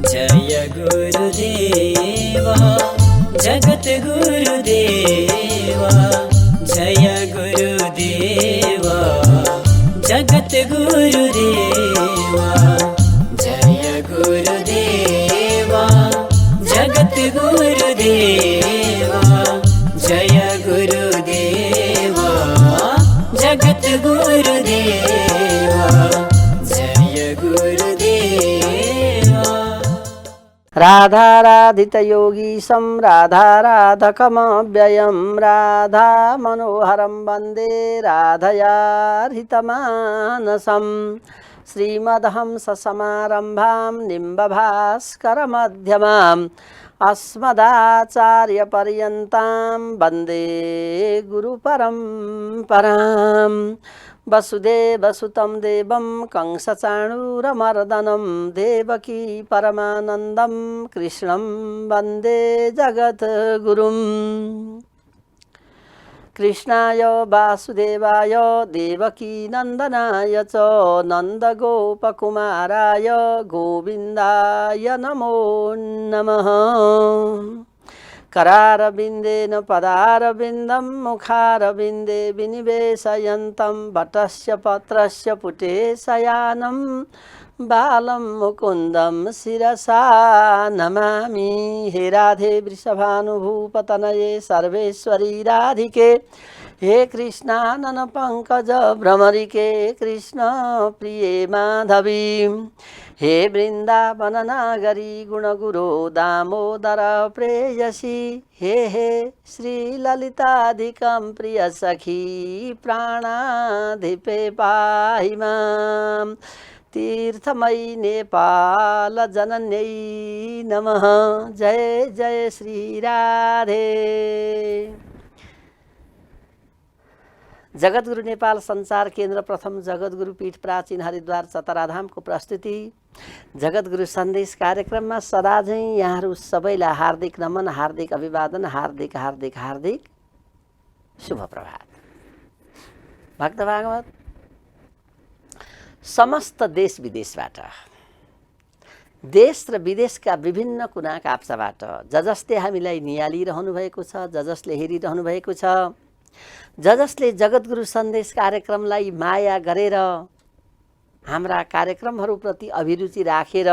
जय गुरुदेवा जगत गुरुदेवा जय गुरुदेवा जगत गुरुदेवा जय गुरुदेवा जगत गुरुदेवा जय गुरुदेवा जगत गुरुदेवा जय गुरुदेवा। राधाराधितयोगीशं राधाराधकमव्ययं राधा मनोहरं वन्दे राधयार्हितमानसं श्रीमद्हंससमारम्भां निम्बभास्करमध्यमाम् अस्मदाचार्यपर्यन्तां वन्दे गुरुपरम्पराम्। वसुदेवसुतं देवं कंसचाणूरमर्दनं देवकी परमानन्दं कृष्णं वन्दे जगद्गुरुम्। कृष्णाय वासुदेवाय देवकीनन्दनाय च नन्दगोपकुमाराय गोविन्दाय नमो नमः। करारविन्देन पदारविन्दं मुखारविन्दे विनिवेशयन्तं वटस्य पत्रस्य पुटे शयानं बालं मुकुन्दं शिरसा नमामि। हे राधे वृषभानुभूपतनये सर्वेश्वरी राधिके हे कृष्णानन पंकज भ्रमरिके कृष्ण प्रिये माधवी। हे वृंदावन नागरी गुणगुरो दामोदर प्रेयसी हे श्री ललिताधिकं प्रिय सखी प्राणाधिपे पाहि मां। तीर्थमयी नेपाल जनन्यै नमः। जय जय श्री राधे। जगद्गुरु नेपाल संचार केन्द्र प्रथम जगद्गुरु पीठ प्राचीन हरिद्वार चतराधामको प्रस्तुति जगद्गुरु सन्देश कार्यक्रममा सदा झैं यहाँहरू सबैलाई हार्दिक नमन, हार्दिक अभिवादन, हार्दिक हार्दिक हार्दिक शुभ प्रभात। भक्त भागवत समस्त देश विदेशबाट, देश र विदेशका विभिन्न कुना काप्चाबाट जसले हामीलाई निहालिरहनु भएको छ, जसले हेरिरहनु भएको छ, जसले जगद्गुरु सन्देश कार्यक्रमलाई माया गरेर हाम्रा कार्यक्रमहरूप्रति अभिरुचि राखेर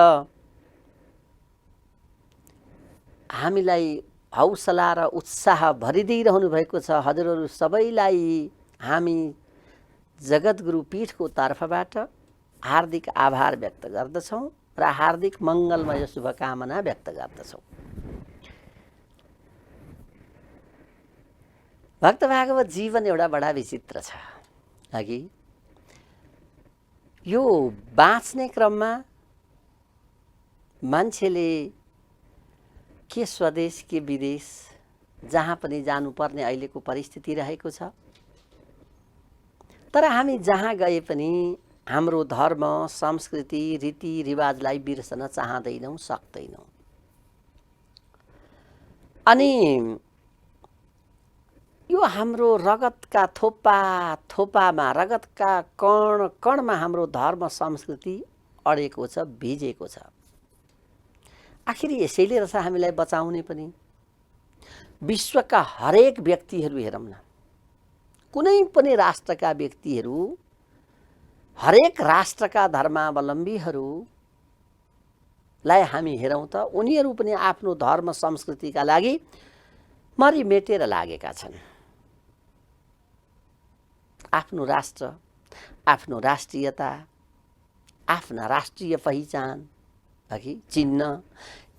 हामीलाई हौसला र उत्साह भरिदिइरहनु भएको छ, हजुरहरू सबैलाई हामी जगद्गुरु पीठको तर्फबाट हार्दिक आभार व्यक्त गर्दछौँ र हार्दिक मङ्गलमय शुभकामना व्यक्त गर्दछौँ। भक्त भागवत जीवन एउटा बडा विचित्र छ। अघि यो बाँच्ने क्रममा मान्छेले के स्वदेश के विदेश जहाँ पनि जानुपर्ने अहिलेको परिस्थिति रहेको छ। तर हामी जहाँ गए पनि हाम्रो धर्म संस्कृति रीतिरिवाजलाई बिर्सन चाहँदैनौँ, सक्दैनौँ। अनि यो हाम्रो रगतका थोपा थोपामा, रगतका कण कणमा हाम्रो धर्म संस्कृति अडेको छ, भिजेको छ। आखिर यसैले रहेछ हामीलाई बचाउने पनि। विश्वका हरेक व्यक्तिहरू हेरौँ न, कुनै पनि राष्ट्रका व्यक्तिहरू, हरेक राष्ट्रका धर्मावलम्बीहरूलाई हामी हेरौँ त उनीहरू पनि आफ्नो धर्म संस्कृतिका लागि मरिमेटेर लागेका छन्। आफ्नो राष्ट्र, आफ्नो राष्ट्रियता, आफ्ना राष्ट्रिय पहिचान अघि चिन्ह,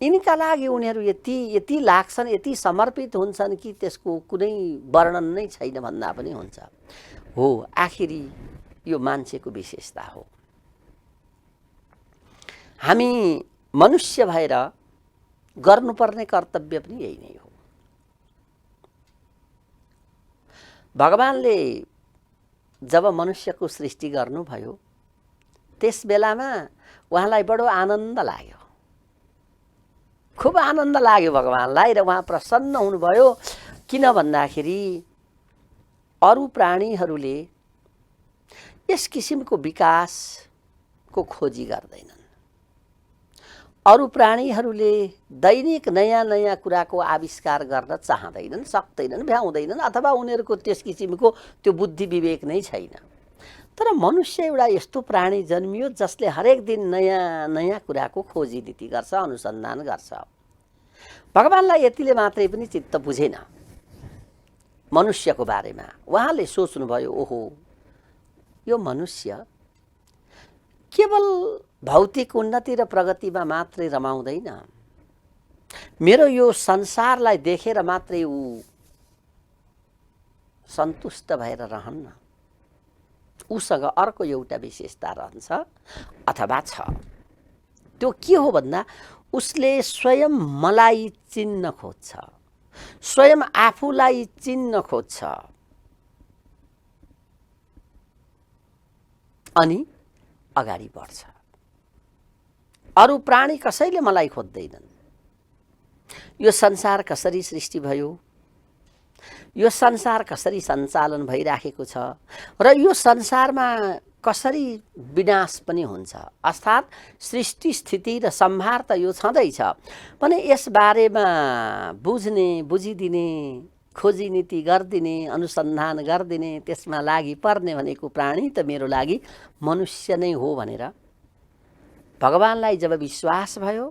यिनका लागि उनीहरू यति लाग्छन्, यति समर्पित हुन्छन् कि त्यसको कुनै वर्णन नै छैन भन्दा पनि हुन्छ। हो, आखिरी यो मान्छेको विशेषता हो। हामी मनुष्य भएर गर्नुपर्ने कर्तव्य पनि यही नै हो। भगवानले जब मनुष्यको सृष्टि गर्नुभयो त्यस बेलामा उहाँलाई बडो आनन्द लाग्यो, खूब आनन्द लाग्यो भगवानलाई, र उहाँ प्रसन्न हुनुभयो। किन भन्दाखेरि अरू प्राणीहरूले यस किसिमको विकासको खोजी गर्दैनन्। अरू प्राणीहरूले दैनिक नयाँ नयाँ कुराको आविष्कार गर्न चाहँदैनन्, सक्दैनन्, भ्याउँदैनन्, अथवा उनीहरूको त्यस किसिमको त्यो बुद्धि विवेक नै छैन। तर मनुष्य एउटा यस्तो प्राणी जन्मियो जसले हरेक दिन नयाँ नयाँ कुराको खोजी नीति गर्छ, अनुसन्धान गर्छ। भगवान्लाई यतिले मात्रै पनि चित्त बुझेन मनुष्यको बारेमा। उहाँले सोच्नुभयो, ओहो, यो मनुष्य केवल भौतिक उन्नति र प्रगतिमा मात्रै रमाउँदैन, मेरो यो संसारलाई देखेर मात्रै ऊ सन्तुष्ट भएर रहन्न, उसँग अर्को एउटा विशेषता रहन्छ अथवा छ। त्यो के हो भन्दा उसले स्वयं मलाई चिन्न खोज्छ, स्वयं आफूलाई चिन्न खोज्छ, अनि अगाडि बढ्छ। अरू प्राणी कसैले मलाई खोज्दैनन्। यो संसार कसरी सृष्टि भयो, यो संसार कसरी सञ्चालन भइराखेको छ र यो संसारमा कसरी विनाश पनि हुन्छ, अर्थात् सृष्टि स्थिति र सम्हार त यो छँदैछ भने यसबारेमा बुझ्ने, बुझिदिने, खोजी नीति गरिदिने, अनुसन्धान गरिदिने, त्यसमा लागि पर्ने भनेको प्राणी त मेरो लागि मनुष्य नै हो भनेर भगवान्लाई जब विश्वास भयो,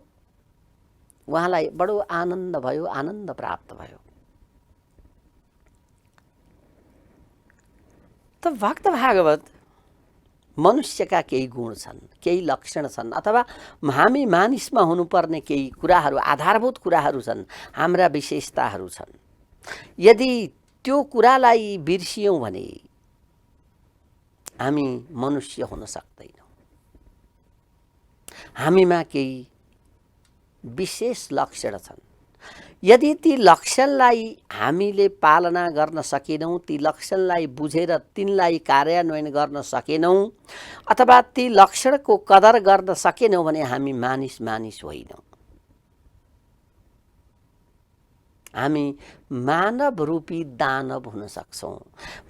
उहाँलाई बडो आनन्द भयो, आनन्द प्राप्त भयो। त भक्त भागवत मनुष्यका केही गुण छन्, केही लक्षण छन्, अथवा हामी मानिसमा हुनुपर्ने केही कुराहरू, आधारभूत कुराहरू छन्, हाम्रा विशेषताहरू छन्। यदि त्यो कुरालाई बिर्सियौँ भने हामी मनुष्य हुन सक्दैनौँ। हामीमा केही विशेष लक्षण छन्। यदि ती लक्षणलाई हामीले पालना गर्न सकेनौँ, ती लक्षणलाई बुझेर तिनलाई कार्यान्वयन गर्न सकेनौँ, अथवा ती लक्षणको कदर गर्न सकेनौँ भने हामी मानिस होइनौँ। हामी मानव रूपी दानव हुन सक्छौँ।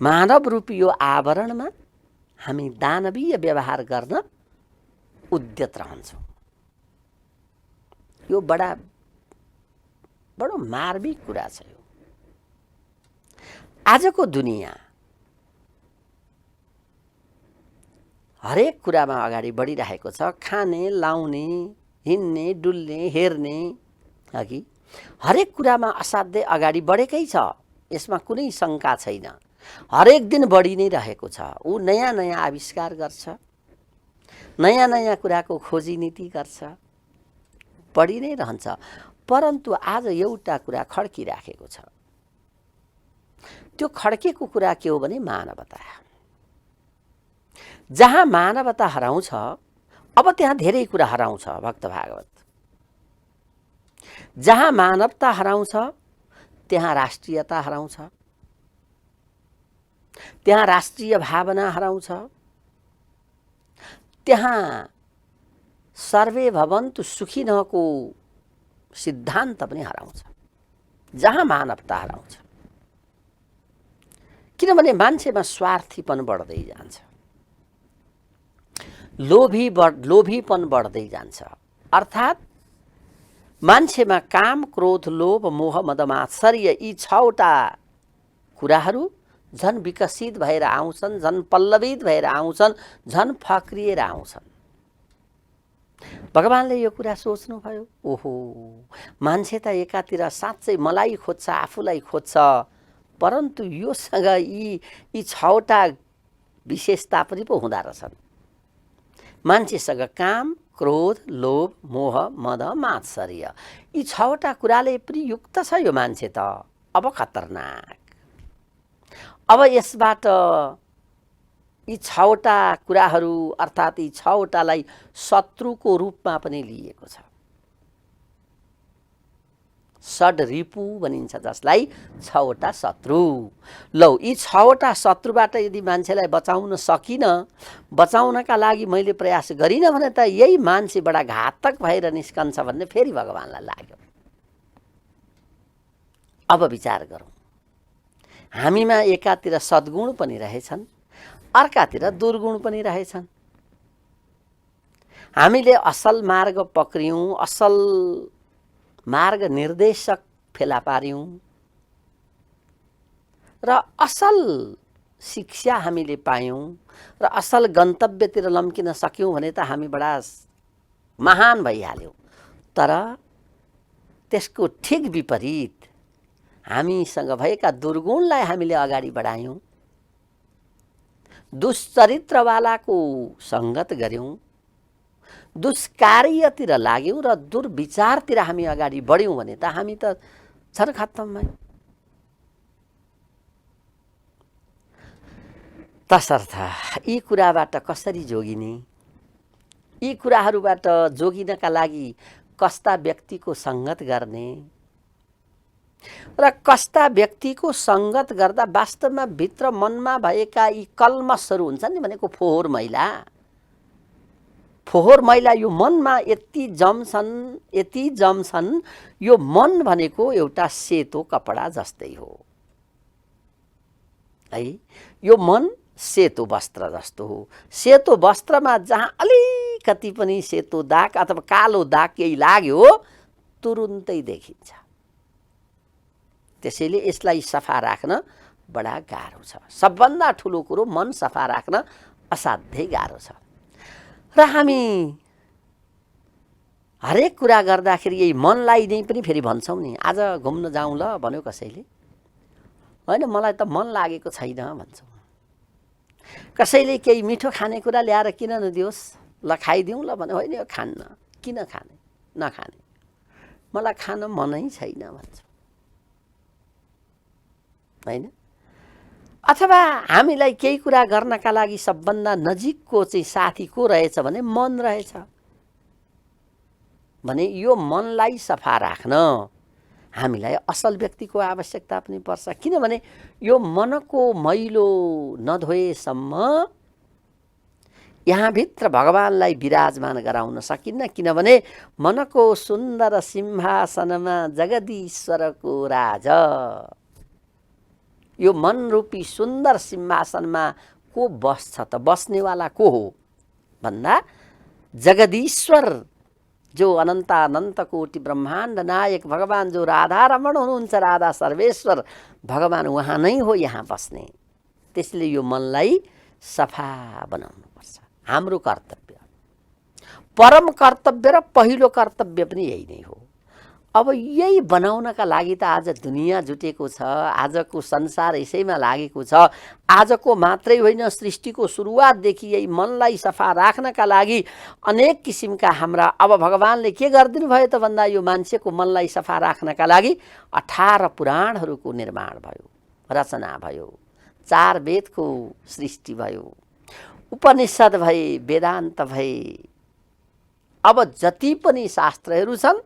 मानव रूपी यो आवरणमा हामी दानवीय व्यवहार गर्न उद्यत रहन्छौँ। यो बडो मार्मिक कुरा छ। यो आजको दुनियाँ हरेक कुरामा अगाडि बढिरहेको छ। खाने, लाउने, हिँड्ने, डुल्ने, हेर्ने, अघि हरेक कुरामा असाध्यै अगाडि बढेकै छ। यसमा कुनै शङ्का छैन। हरेक दिन बढी नै रहेको छ। ऊ नयाँ नयाँ आविष्कार गर्छ, नयाँ नयाँ कुराको खोजी नीति गर्छ, बढी नै रहन्छ। परन्तु आज एउटा कुरा खड्किराखेको छ। त्यो खड्केको कुरा के हो भने मानवता। जहाँ मानवता हराउँछ अब त्यहाँ धेरै कुरा हराउँछ। भक्त भागवत, जहाँ मानवता हराउँछ त्यहाँ राष्ट्रियता हराउँछ, त्यहाँ राष्ट्रिय भावना हराउँछ, त्यहाँ सर्वे भवन्तु सुखिनःको सिद्धान्त पनि हराउँछ। जहाँ मानवता हराउँछ, किनभने मान्छेमा स्वार्थीपन बढ्दै जान्छ, लोभीपन बढ्दै जान्छ। अर्थात् मान्छेमा काम, क्रोध, लोभ, मोह, मद, मात्सर्य यी 6वटा कुराहरू झन् विकसित भएर आउँछन्, झन् पल्लवित भएर आउँछन्, झन् फक्रिएर आउँछन्। भगवान्ले यो कुरा सोच्नुभयो, ओहो, मान्छे त एकातिर साँच्चै मलाई खोज्छ, आफूलाई खोज्छ, परन्तु योसँग यी 6वटा विशेषता पनि पो हुँदो रहेछन्। मान्छेसँग काम, क्रोध, लोभ, मोह, मद, मात्सर्य यी 6वटा कुराले पनि युक्त छ यो मान्छे त। अब खतरनाक। अब यसबाट यी 6वटा कुराहरू अर्थात् यी 6वटालाई शत्रुको रूपमा पनि लिएको छ। षड रिपु भनिन्छ जसलाई, 6वटा शत्रु। लौ, यी 6वटा शत्रुबाट यदि मान्छेलाई बचाउन सकिन, बचाउनका लागि मैले प्रयास गरिनँ भने त यही मान्छे बडा घातक भएर निस्कन्छ भन्ने फेरि भगवान्लाई लाग्यो। अब विचार गरौँ। हामीमा एकातिर सद्गुण पनि रहेछन्, अर्कातिर दुर्गुण पनि रहेछन्। हामीले असल मार्ग पक्रियौँ, असल मार्ग निर्देशक फेला पार्यौँ र असल शिक्षा हामीले पायौँ र असल गन्तव्यतिर लम्किन सक्यौँ भने त हामी बडा महान भइहाल्यौँ। तर त्यसको ठिक विपरीत हामीसँग भएका दुर्गुणलाई हामीले अगाडि बढायौँ, दुश्चरित्रवालाको सङ्गत गऱ्यौँ, दुष्कार्यतिर लाग्यौँ र दुर्विचारतिर हामी अगाडि बढ्यौँ भने त हामी त झन् खत्तम भयौँ। तसर्थ यी कुराबाट कसरी जोगिने, यी कुराहरूबाट जोगिनका लागि कस्ता व्यक्तिको सङ्गत गर्ने र कस्ता व्यक्तिको सङ्गत गर्दा वास्तवमा भित्र मनमा भएका यी कल्मसहरू हुन्छन् नि, भनेको फोहोर मैला यो मनमा यति जम्छन्, यो मन भनेको एउटा सेतो कपडा जस्तै हो है। यो मन सेतो वस्त्र जस्तो हो। सेतो वस्त्रमा जहाँ अलिकति पनि सेतो दाग अथवा कालो दाग केही लाग्यो तुरुन्तै देखिन्छ। त्यसैले यसलाई सफा राख्न बडा गाह्रो छ। सबभन्दा ठुलो कुरो मन सफा राख्न असाध्यै गाह्रो छ। र हामी हरेक कुरा गर्दाखेरि यही मनलाई नै पनि फेरि भन्छौँ नि, आज घुम्न जाउँ ल भन्यो कसैले, होइन मलाई त मन लागेको छैन भन्छौँ। कसैले केही मिठो खानेकुरा ल्याएर किन नदियोस्, ल खाइदिउँ ल भन्यो, होइन यो खान्न, किन खाने, नखाने, मलाई खान मनै छैन भन्छौँ होइन। अथवा हामीलाई केही कुरा गर्नका लागि सबभन्दा नजिकको चाहिँ साथी को रहेछ भने मन रहेछ भने यो मनलाई सफा राख्न हामीलाई असल व्यक्तिको आवश्यकता पनि पर्छ। किनभने यो मनको मैलो नधोएसम्म यहाँभित्र भगवानलाई विराजमान गराउन सकिन्न। किनभने मनको सुन्दर सिंहासनमा जगदीश्वरको राज, यो मनरूपी सुन्दर सिंहासनमा को बस्छ त, बस्नेवाला को हो भन्दा जगदीश्वर जो अनन्त कोटि ब्रह्माण्ड नायक भगवान जो राधा रमण हुनुहुन्छ, राधा सर्वेश्वर भगवान उहाँ नै हो यहाँ बस्ने। त्यसले यो मनलाई सफा बनाउनुपर्छ, हाम्रो कर्तव्य, परम कर्तव्य र पहिलो कर्तव्य पनि यही नै हो। अब यही बनाउनका लागि त आज दुनियाँ जुटेको छ, आजको संसार यसैमा लागेको छ। आजको मात्रै होइन, सृष्टिको सुरुवातदेखि यही मनलाई सफा राख्नका लागि अनेक किसिमका हाम्रा, अब भगवानले के गरिदिनु भयो त भन्दा यो मान्छेको मनलाई सफा राख्नका लागि 18 पुराणहरूको निर्माण भयो, रचना भयो, 4 वेदको सृष्टि भयो, उपनिषद भए, वेदान्त भए। अब जति पनि शास्त्रहरू छन्,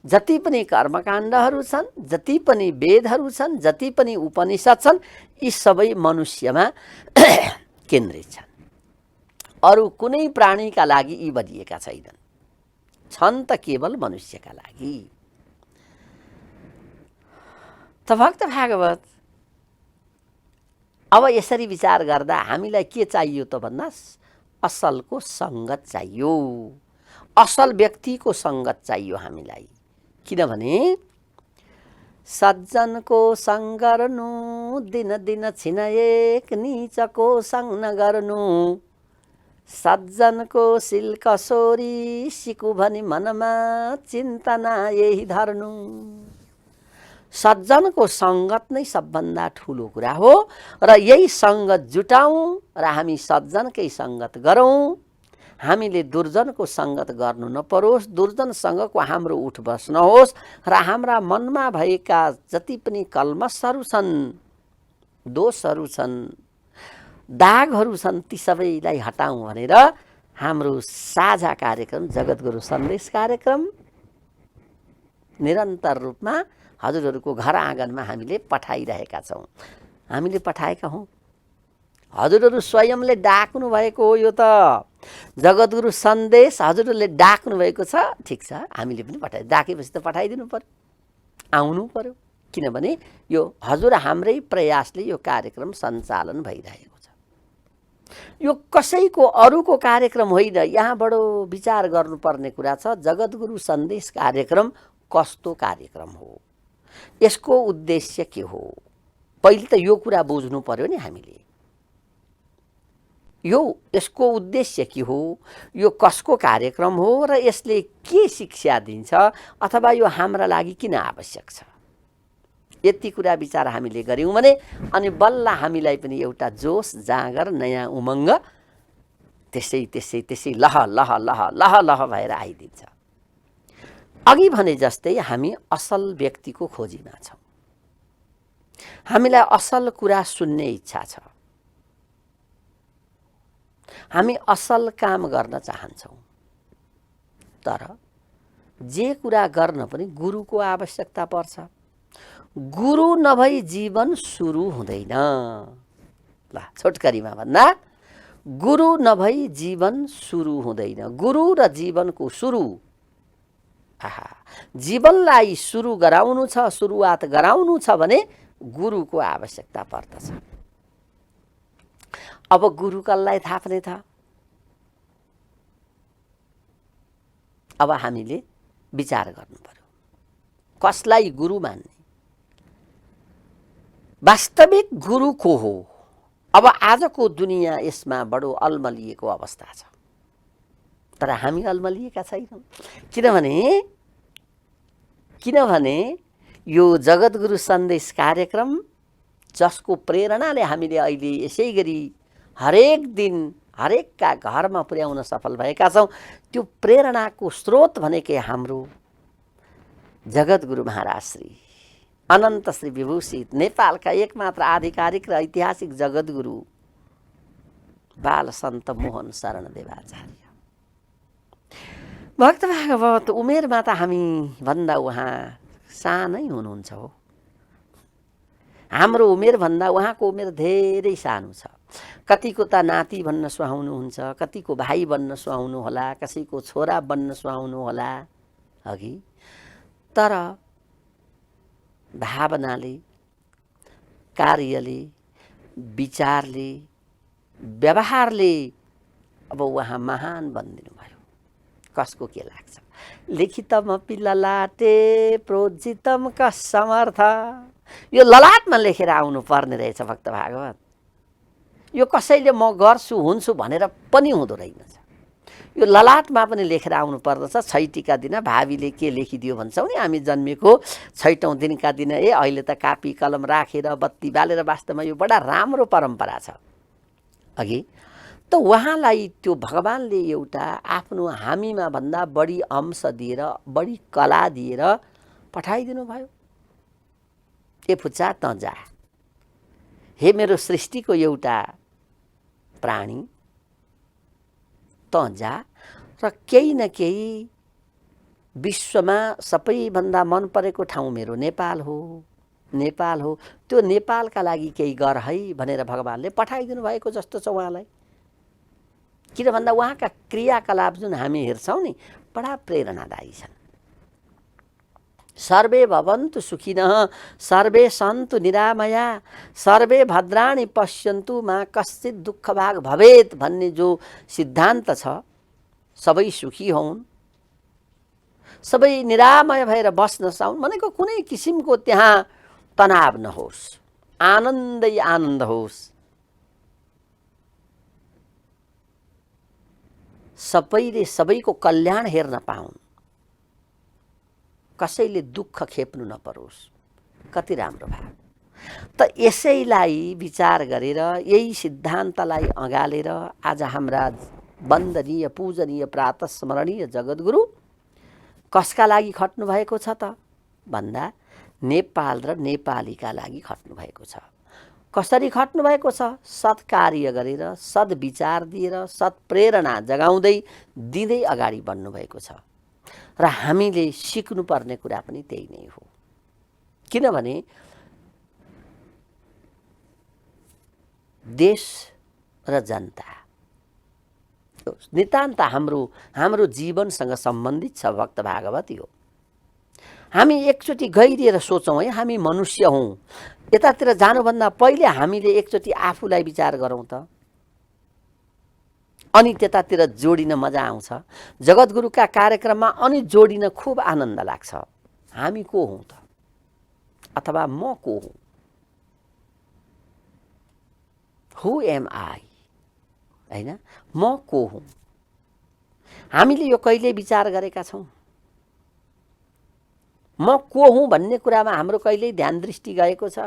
जति पनि कर्मकाण्डहरू छन्, जति पनि वेदहरू छन्, जति पनि उपनिषद छन्, यी सबै मनुष्यमा केन्द्रित छन्। अरू कुनै प्राणीका लागि यी बनिएका छैनन्, छन् त केवल मनुष्यका लागि। त भक्त भागवत अब यसरी विचार गर्दा हामीलाई के चाहियो त भन्दा असलको सङ्गत चाहियो, असल व्यक्तिको सङ्गत चाहियो हामीलाई। किनभने सज्जनको सङ्ग गर्नु, दिन दिन छिन एक नीचको सङ्ग नगर्नु, सज्जनको सिल कसोरी सिकु भनी मनमा चिन्तना यही धर्नु। सज्जनको सङ्गत नै सबभन्दा ठुलो कुरा हो र यही सङ्गत जुटाउँ र हामी सज्जनकै सङ्गत गरौँ। हामीले दुर्जनको सङ्गत गर्नु नपरोस्, दुर्जनसँगको हाम्रो उठ बस नहोस् र हाम्रा मनमा भएका जति पनि कल्मसहरू छन्, दोषहरू छन्, दागहरू छन्, ती सबैलाई हटाउँ भनेर हाम्रो साझा कार्यक्रम जगद्गुरु सन्देश कार्यक्रम निरन्तर रूपमा हजुरहरूको घर आँगनमा हामीले पठाइरहेका छौँ। हामीले पठाएका हौँ, हजुरहरू स्वयंले डाक्नु भएको हो। यो त जगद्गुरु सन्देश हजुरहरूले डाक्नु भएको छ, ठिक छ, हामीले पनि डाकेपछि त पठाइदिनु पर्यो, आउनु पर्यो। किनभने यो हजुर हाम्रै प्रयासले यो कार्यक्रम सञ्चालन भइरहेको छ। यो कसैको अरूको कार्यक्रम होइन। यहाँ बडो विचार गर्नुपर्ने कुरा छ, जगद्गुरु सन्देश कार्यक्रम कस्तो कार्यक्रम हो, यसको उद्देश्य के हो। पहिले त यो कुरा बुझ्नु पर्यो नि हामीले। यसको उद्देश्य के हो, यो कसको कार्यक्रम हो र यसले के शिक्षा दिन्छ अथवा यो हाम्रा लागि किन आवश्यक छ। यति कुरा विचार हामीले गऱ्यौँ भने अनि बल्ल हामीलाई पनि एउटा जोस जाँगर नयाँ उमङ्ग त्यसै लह लह लह लह लह भएर आइदिन्छ। अघि भने जस्तै हामी असल व्यक्तिको खोजीमा छौँ, हामीलाई असल कुरा सुन्ने इच्छा छ, हामी असल काम गर्न चाहन्छौँ। तर जे कुरा गर्न पनि गुरुको आवश्यकता पर्छ। गुरु नभई जीवन सुरु हुँदैन। ल छोटकरीमा भन्दा गुरु नभई जीवन सुरु हुँदैन। गुरु र जीवनको सुरु, जीवनलाई सुरु गराउनु छ, सुरुवात गराउनु छ भने गुरुको आवश्यकता पर्दछ। अब गुरु कसलाई थाप्ने त? अब हामीले विचार गर्नु पर्यो, कसलाई गुरु मान्ने, वास्तविक गुरु को हो। अब आजको दुनियाँ यसमा बडो अल्मलिएको अवस्था छ, तर हामी अल्मलिएका छैनौँ। किनभने यो जगद्गुरु सन्देश कार्यक्रम जसको प्रेरणाले हामीले अहिले यसै गरी हरेक दिन हरेकका घरमा पुर्याउन सफल भएका छौँ, त्यो प्रेरणाको स्रोत भनेकै हाम्रो जगद्गुरु महाराज श्री अनन्त श्री विभूषित नेपालका एकमात्र आधिकारिक र ऐतिहासिक जगद्गुरु बाल सन्त मोहन शरण देवाचार्य। भक्त भागवत उमेरमा त हामी भन्दा उहाँ सानै हुनुहुन्छ हो। हाम्रो उमेर भन्दा उहाँको उमेर धेरै सानो छ। कतिको त नाति भन्न सुहाउनुहुन्छ, कतिको भाइ बन्न सुहाउनु होला, कसैको छोरा बन्न सुहाउनु होला अघि। तर भावनाले, कार्यले, विचारले, व्यवहारले अब उहाँ महान बनिदिनु भयो। कसको के लाग्छ? लिखितमपि ललाटे प्रोज्झितम कसमर्थ। यो ललाटमा लेखेर आउनु पर्ने रहेछ भक्त भागवत। यो कसैले म गर्छु हुन्छु भनेर पनि हुँदो रहेछ। यो ललाटमा पनि लेखेर आउनु पर्दछ। छैटीका दिन भावीले के लेखिदियो भन्छौँ नि हामी जन्मेको छैटौँ दिनका दिन अहिले त कापी कलम राखेर बत्ती बालेर। वास्तवमा यो बडा राम्रो परम्परा छ अघि। त उहाँलाई त्यो भगवानले एउटा आफ्नो हामीमा भन्दा बढी अंश दिएर, बढी कला दिएर पठाइदिनु भयो। ए फुच्चा त जा, हे मेरो सृष्टिको एउटा प्राणी त जा र केही न केही विश्वमा सबैभन्दा मन परेको ठाउँ मेरो नेपाल हो, नेपाल हो, त्यो नेपालका लागि केही गर है भनेर भगवानले पठाइदिनु भएको जस्तो छ उहाँलाई। किन भन्दा उहाँका क्रियाकलाप जुन हामी हेर्छौँ नि बडा प्रेरणादायी छन्। सर्वे भवन्तु सुखिनः, सर्वे सन्तु निरामया, सर्वे भद्राणि पश्यन्तु मा कश्चित् दुःखभाग भवेत् भन्ने जो सिद्धान्त छ, सबै सुखी होउन्, सबै निरामय भएर बस्न साउन् भनेको कुनै किसिमको त्यहाँ तनाव नहोस्, आनन्दै आनन्द होस्। सबैले सबैको कल्याण हेर्न पाउन्, कसैले दुःख खेप्नु नपरोस्। कति राम्रो भयो। त यसैलाई विचार गरेर, यही सिद्धान्तलाई अँगालेर आज हाम्रा वन्दनीय पूजनीय प्रातस्मरणीय जगद्गुरु कसका लागि खट्नु भएको छ त भन्दा नेपाल र नेपालीका लागि खट्नु भएको छ। कसरी खट्नु भएको छ? सत्कार्य गरेर, सद्विचार दिएर, सत्प्रेरणा जगाउँदै दिँदै अगाडि बढ्नु भएको छ। र हामीले सिक्नुपर्ने कुरा पनि त्यही नै हो। किनभने देश र जनता नितान्त हाम्रो जीवनसँग सम्बन्धित छ भक्त भागवत। यो हामी एकचोटि गहिरिएर सोचौँ है, हामी मनुष्य हौँ। यतातिर जानुभन्दा पहिले हामीले एकचोटि आफूलाई विचार गरौँ त। अनि त्यतातिर जोडिन मजा आउँछ। जगद्गुरुका कार्यक्रममा अनि जोडिन खूब आनन्द लाग्छ। हामी को हौँ त, अथवा म को हुँ? हु एम आई, हैन? म को हुँ? हामीले यो कहिले विचार गरेका छौँ? म को हुँ भन्ने कुरामा हाम्रो कहिल्यै ध्यान दृष्टि गएको छ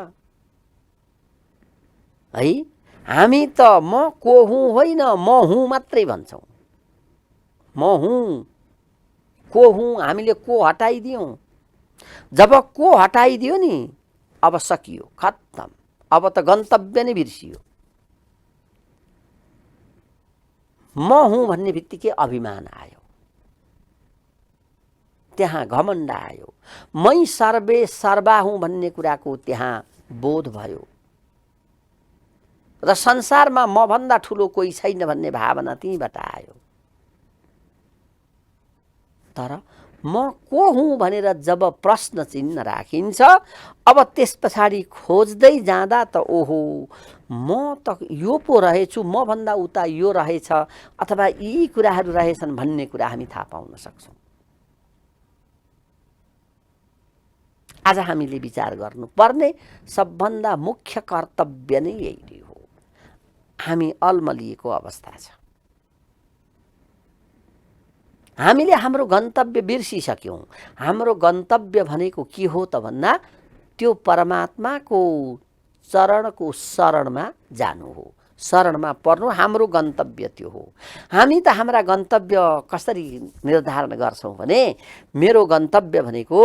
है? हामी त म को हुँ होइन, म हुँ मात्रै भन्छौँ। म हुँ, को हुँ, हामीले को हटाइदियौँ। जब को हटाइदियो नि, अब सकियो, खत्तम। अब त गन्तव्य नै बिर्सियो। म हुँ भन्ने बित्तिकै अभिमान आयो, त्यहाँ घमण्ड आयो। मै सर्वे सर्वा हुँ भन्ने कुराको त्यहाँ बोध भयो र संसारमा म भन्दा ठुलो कोही छैन भन्ने भावना त्यहीँबाट आयो। तर म को हुँ भनेर जब प्रश्न चिन्ह राखिन्छ, अब त्यस पछाडि खोज्दै जाँदा त ओहो, म त यो पो रहेछु, म भन्दा उता यो रहेछ, अथवा यी कुराहरू रहेछन् भन्ने कुरा हामी थाहा पाउन सक्छौँ। आज हामीले विचार गर्नुपर्ने सबभन्दा मुख्य कर्तव्य नै यही हो। हामी अल्मलिएको अवस्था छ। हामीले हाम्रो गन्तव्य बिर्सिसक्यौँ। हाम्रो गन्तव्य भनेको के हो त भन्दा त्यो परमात्माको चरणको शरणमा जानु हो, शरणमा पर्नु हाम्रो गन्तव्य त्यो हो। हामी त हाम्रा गन्तव्य कसरी निर्धारण गर्छौँ भने मेरो गन्तव्य भनेको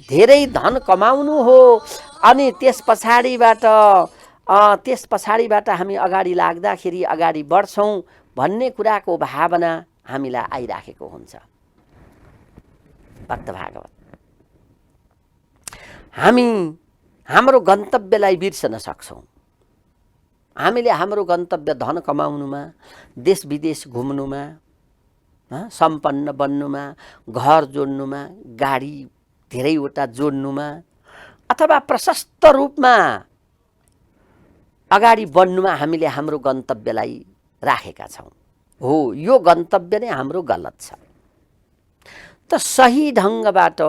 धेरै धन कमाउनु हो, अनि त्यस पछाडिबाट हामी अगाडि लाग्दाखेरि अगाडि बढ्छौँ भन्ने कुराको भावना हामीलाई आइराखेको हुन्छ। भक्त भागवत, हामी हाम्रो गन्तव्यलाई बिर्सन सक्छौँ। हामीले हाम्रो गन्तव्य धन कमाउनुमा, देश विदेश घुम्नुमा, सम्पन्न बन्नुमा, घर जोड्नुमा, गाडी धेरैवटा जोड्नुमा, अथवा प्रशस्त रूपमा अगाडि बढ्नुमा हामीले हाम्रो गन्तव्यलाई राखेका छौँ। हो, यो गन्तव्य नै हाम्रो गलत छ। त सही ढङ्गबाट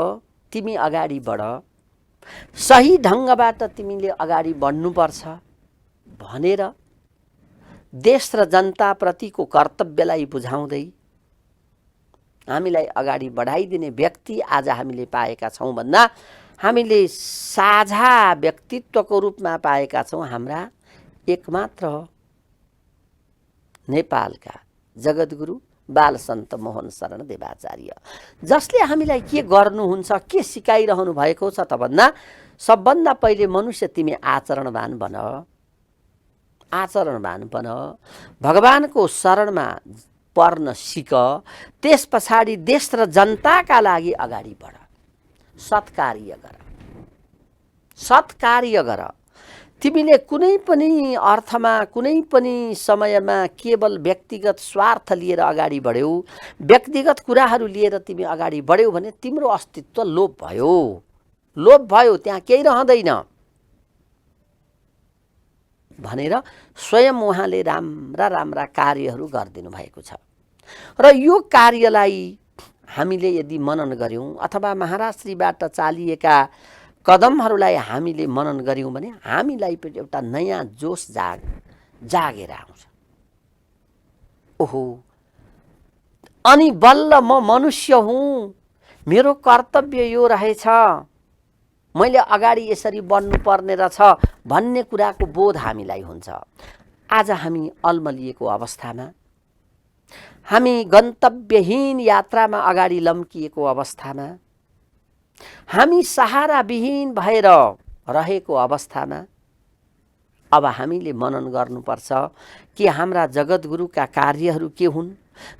तिमी अगाडि बढ, सही ढङ्गबाट तिमीले अगाडि बढ्नुपर्छ भनेर देश र जनताप्रतिको कर्तव्यलाई बुझाउँदै हामीलाई अगाडि बढाइदिने व्यक्ति आज हामीले पाएका छौँ भन्दा हामीले साझा व्यक्तित्वको रूपमा पाएका छौँ हाम्रा एकमात्र नेपालका जगद्गुरु बालसन्त मोहन शरण देवाचार्य, जसले हामीलाई के गर्नुहुन्छ, के सिकाइरहनु भएको छ त भन्दा सबभन्दा पहिले मनुष्य तिमी आचरणवान बन, आचरणवान बन, भगवानको शरणमा पर्न सिक, त्यस पछाडि देश र जनताका लागि अगाडि बढ, सत्कार्य गर, सत्कार्य गर। तिमीले कुनै पनि अर्थमा, कुनै पनि समयमा केवल व्यक्तिगत स्वार्थ लिएर अगाडि बढ्यौ, व्यक्तिगत कुराहरू लिएर तिमी अगाडि बढ्यौ भने तिम्रो अस्तित्व लोप भयो, लोप भयो, त्यहाँ केही रहँदैन भनेर स्वयं उहाँले राम्रा राम्रा कार्यहरू गरिदिनु भएको छ। र यो कार्यलाई हामीले यदि मनन गर्यौँ अथवा महाराष्ट्रीबाट चालिएका कदमहरूलाई हामीले मनन गर्यौँ भने हामीलाई पनि एउटा नयाँ जोस जागेर आउँछ। ओहो, अनि बल्ल म मनुष्य हुँ, मेरो कर्तव्य यो रहेछ, मैले अगाडि यसरी बढ्नुपर्ने रहेछ भन्ने कुराको बोध हामीलाई हुन्छ। आज हामी अल्मलिएको अवस्थामा, हामी गन्तव्यहीन यात्रामा अगाडि लम्किएको अवस्थामा, हामी सहाराविहीन भएर रहेको अवस्थामा अब हामीले मनन गर्नुपर्छ कि हाम्रा जगद्गुरुका कार्यहरू के हुन्,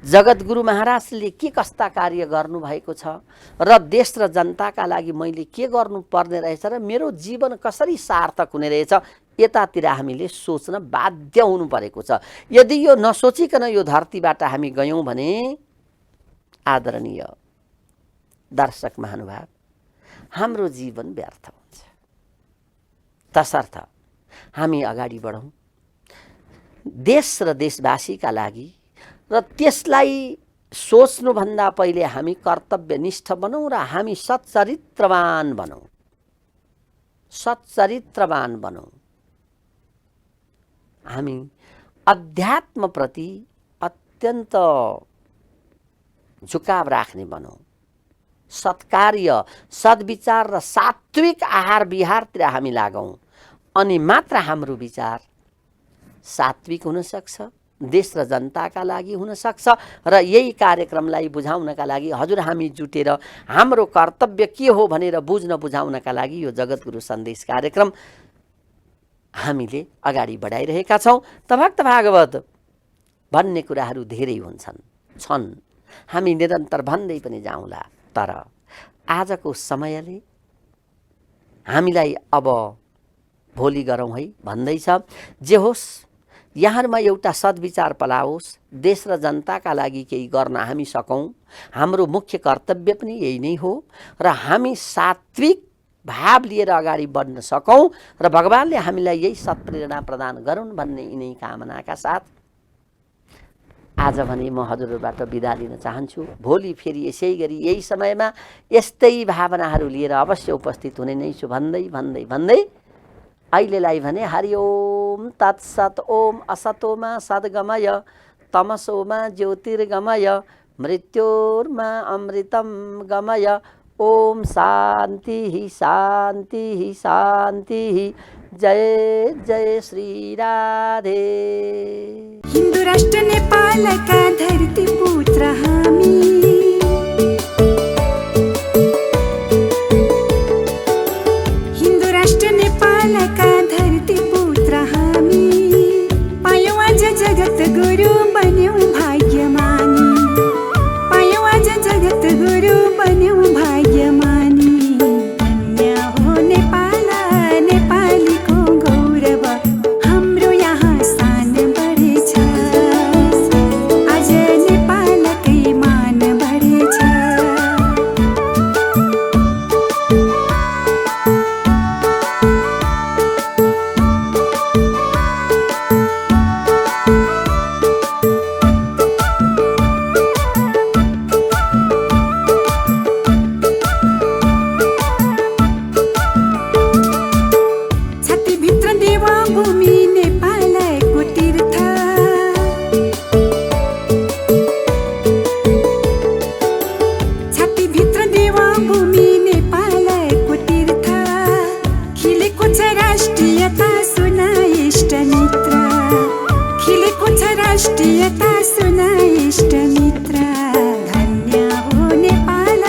जगद्गुरु महाराजले के कस्ता कार्य गर्नुभएको छ र देश र जनताका लागि मैले के गर्नुपर्ने रहेछ र मेरो जीवन कसरी सार्थक हुने रहेछ, यतातिर हामीले सोच्न बाध्य हुनु परेको छ। यदि यो नसोचिकन यो धरतीबाट हामी गयौँ भने आदरणीय दर्शक महानुभाव, हाम्रो जीवन व्यर्थ हुन्छ। तसर्थ हामी अगाडि बढौँ, देश र देशवासीका लागि र त्यसलाई सोच्नुभन्दा पहिले हामी कर्तव्यनिष्ठ बनौँ र हामी सच्चरित्रवान बनौँ, सच्चरित्रवान बनौँ। हामी अध्यात्मप्रति अत्यन्त झुकाव राख्ने बनौँ, सत्कार्य सद्विचार र सात्विक आहार विहारतिर हामी लागौँ, अनि मात्र हाम्रो विचार सात्विक हुन सक्छ, देश र जनताका लागि हुन सक्छ। र यही कार्यक्रमलाई बुझाउनका लागि हजुर हामी जुटेर हाम्रो कर्तव्य के हो भनेर बुझ्न बुझाउनका लागि यो जगतगुरु सन्देश कार्यक्रम हामीले अगाडि बढाइरहेका छौँ। त भक्त भागवत भन्ने कुराहरू धेरै छन्, हामी निरन्तर भन्दै पनि जाउँला। तर आजको समयले हामीलाई अब भोलि गरौँ है भन्दैछ। जे होस्, यहाँहरूमा एउटा सद्विचार पलाओस्, देश र जनताका लागि केही गर्न हामी सकौँ। हाम्रो मुख्य कर्तव्य पनि यही नै हो र हामी सात्विक भाव लिएर अगाडि बढ्न सकौँ र भगवानले हामीलाई यही सत्प्रेरणा प्रदान गरून् भन्ने यिनै कामनाका साथ आज भने म हजुरहरूबाट बिदा लिन चाहन्छु। भोलि फेरि यसै गरी यही समयमा यस्तै भावनाहरू लिएर अवश्य उपस्थित हुने नै छु भन्दै भन्दै भन्दै अहिलेलाई भने हरि ओम तत्सत। ओम असतोमा सद्गमय तमसोमा ज्योतिर्गमय मृत्योर्मा अमृतं गमय। ओम शान्ति शान्ति शान्ति। जय जय श्री राधे। हिंदू राष्ट्र नेपालका धरती पुत्र हामी, हिंदू राष्ट्र नेपालका धरती पुत्र हामी, पायौँ आज जगत गुरु बन्यौँ भाग्यमानी, पायौँ आज जगत गुरु बन्यौँ भाग्यमानी। धन्य हो नेपाल, नेपालीको गौरव, हाम्रो यहाँ स्थान बढेछ, आज नेपालकै मान बढेछ। छातीभित्र देवभूमि नेपालको तीर्थ, छातीभित्र देवभूमि नेपालको तीर्थ, खिलेको छ राष्ट्रियता सुना इष्ट मित्र, खिलेको छ राष्ट्रियता सुना इष्ट मित्र। धन्य हो नेपाल,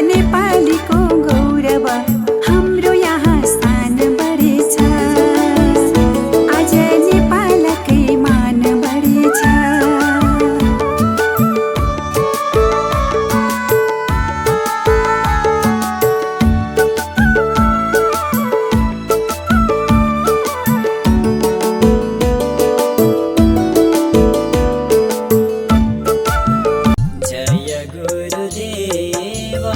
नेपालीको गौरव, हाम्रो यहाँ स्थान बढेछ, आज नेपालकै मान बढेछ। जय गुरुदेवा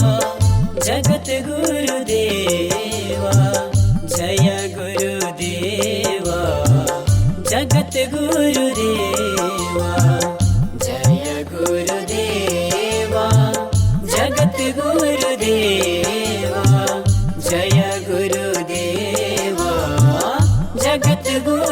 जगत गुरुदेवा, जय गुरुदेवा जगत गुरुदेवा, जय गुरुदेवा जगत गुरुदेवा, जय गुरुदेवा जगत गुरु।